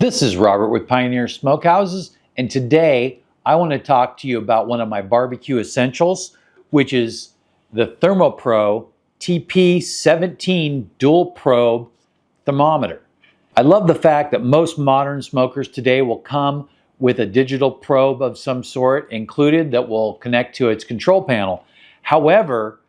This is Robert with Pioneer Smokehouses, and today I want to talk to you about one of my barbecue essentials, which is the ThermoPro TP17 dual probe thermometer. I love the fact that most modern smokers today will come with a digital probe of some sort included that will connect to its control panel. However,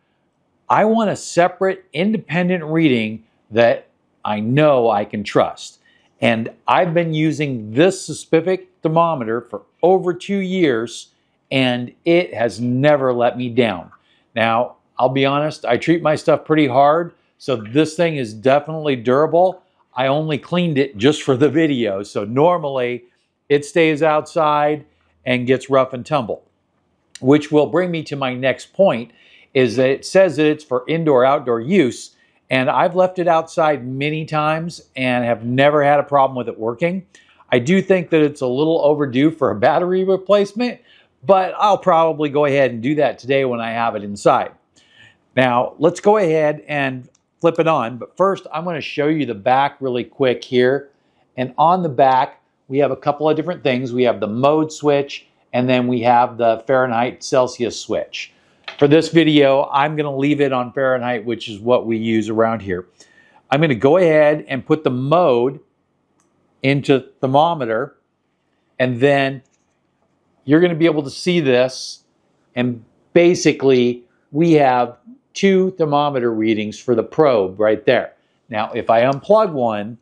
I want a separate independent reading that I know I can trust. And I've been using this specific thermometer for over 2 years, and it has never let me down. Now, I'll be honest, I treat my stuff pretty hard, so this thing is definitely durable. I only cleaned it just for the video, so normally it stays outside and gets rough and tumble. Which will bring me to my next point, is that it says that it's for indoor-outdoor use, and I've left it outside many times and have never had a problem with it working. I do think that it's a little overdue for a battery replacement, but I'll probably go ahead and do that today when I have it inside. Now, let's go ahead and flip it on, but first I'm going to show you the back really quick here. And on the back, we have a couple of different things. We have the mode switch, and then we have the Fahrenheit Celsius switch. For this video, I'm going to leave it on Fahrenheit, which is what we use around here. I'm going to go ahead and put the mode into thermometer, and then you're going to be able to see this. And basically, we have 2 thermometer readings for the probe right there. Now, if I unplug one,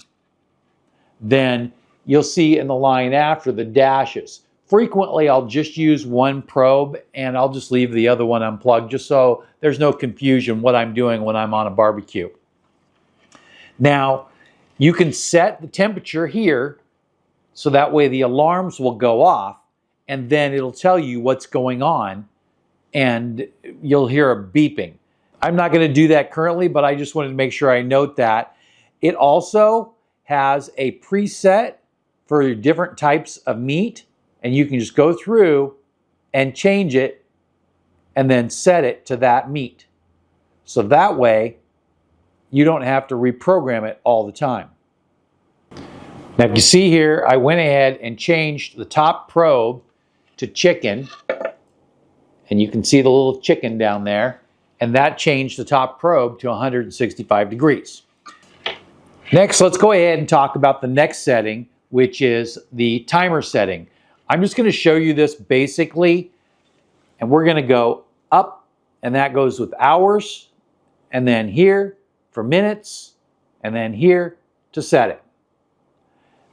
then you'll see in the line after the dashes. Frequently, I'll just use one probe and I'll just leave the other one unplugged just so there's no confusion what I'm doing when I'm on a barbecue. Now, you can set the temperature here so that way the alarms will go off and then it'll tell you what's going on and you'll hear a beeping. I'm not going to do that currently, but I just wanted to make sure I note that. It also has a preset for different types of meat. And you can just go through and change it and then set it to that meat. So that way, you don't have to reprogram it all the time. Now, if you see here, I went ahead and changed the top probe to chicken. And you can see the little chicken down there. And that changed the top probe to 165 degrees. Next, let's go ahead and talk about the next setting, which is the timer setting. I'm just going to show you this basically, and we're going to go up, and that goes with hours, and then here for minutes, and then here to set it.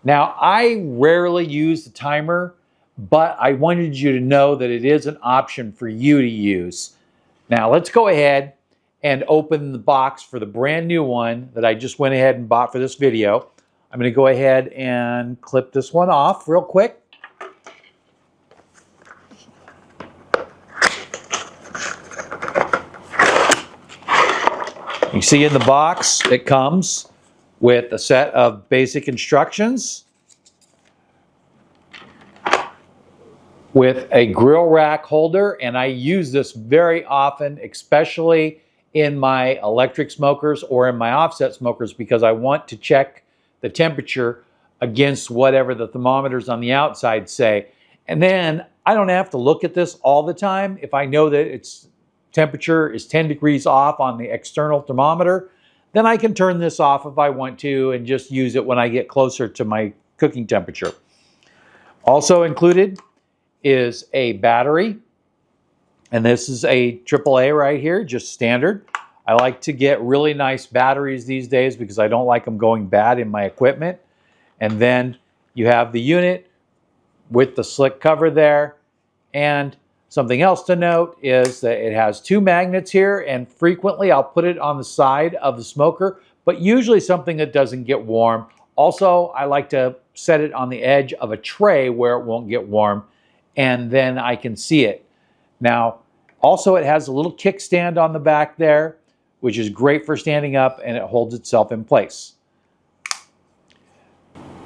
Now, I rarely use the timer, but I wanted you to know that it is an option for you to use. Now, let's go ahead and open the box for the brand new one that I just went ahead and bought for this video. I'm going to go ahead and clip this one off real quick. You see in the box, it comes with a set of basic instructions with a grill rack holder, and I use this very often, especially in my electric smokers or in my offset smokers, because I want to check the temperature against whatever the thermometers on the outside say. And then I don't have to look at this all the time. If I know that its temperature is 10 degrees off on the external thermometer, then I can turn this off if I want to and just use it when I get closer to my cooking temperature. Also included is a battery, and this is a AAA right here, just standard. I like to get really nice batteries these days because I don't like them going bad in my equipment. And then you have the unit with the slick cover there. And something else to note is that it has 2 magnets here, and frequently I'll put it on the side of the smoker, but usually something that doesn't get warm. Also, I like to set it on the edge of a tray where it won't get warm, and then I can see it. Now, also it has a little kickstand on the back there, which is great for standing up, and it holds itself in place.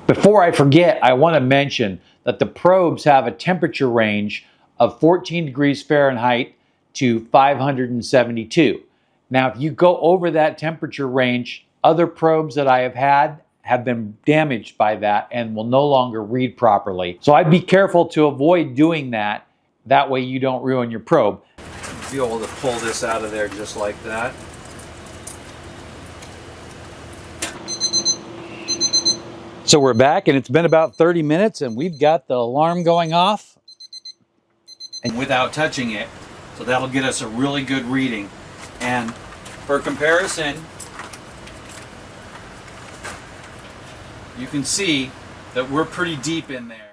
Before I forget, I want to mention that the probes have a temperature range of 14 degrees Fahrenheit to 572. Now, if you go over that temperature range, other probes that I have had have been damaged by that and will no longer read properly. So I'd be careful to avoid doing that. That way you don't ruin your probe. Be able to pull this out of there just like that. So we're back, and it's been about 30 minutes, and we've got the alarm going off. And without touching it, so that'll get us a really good reading. And for comparison, you can see that we're pretty deep in there.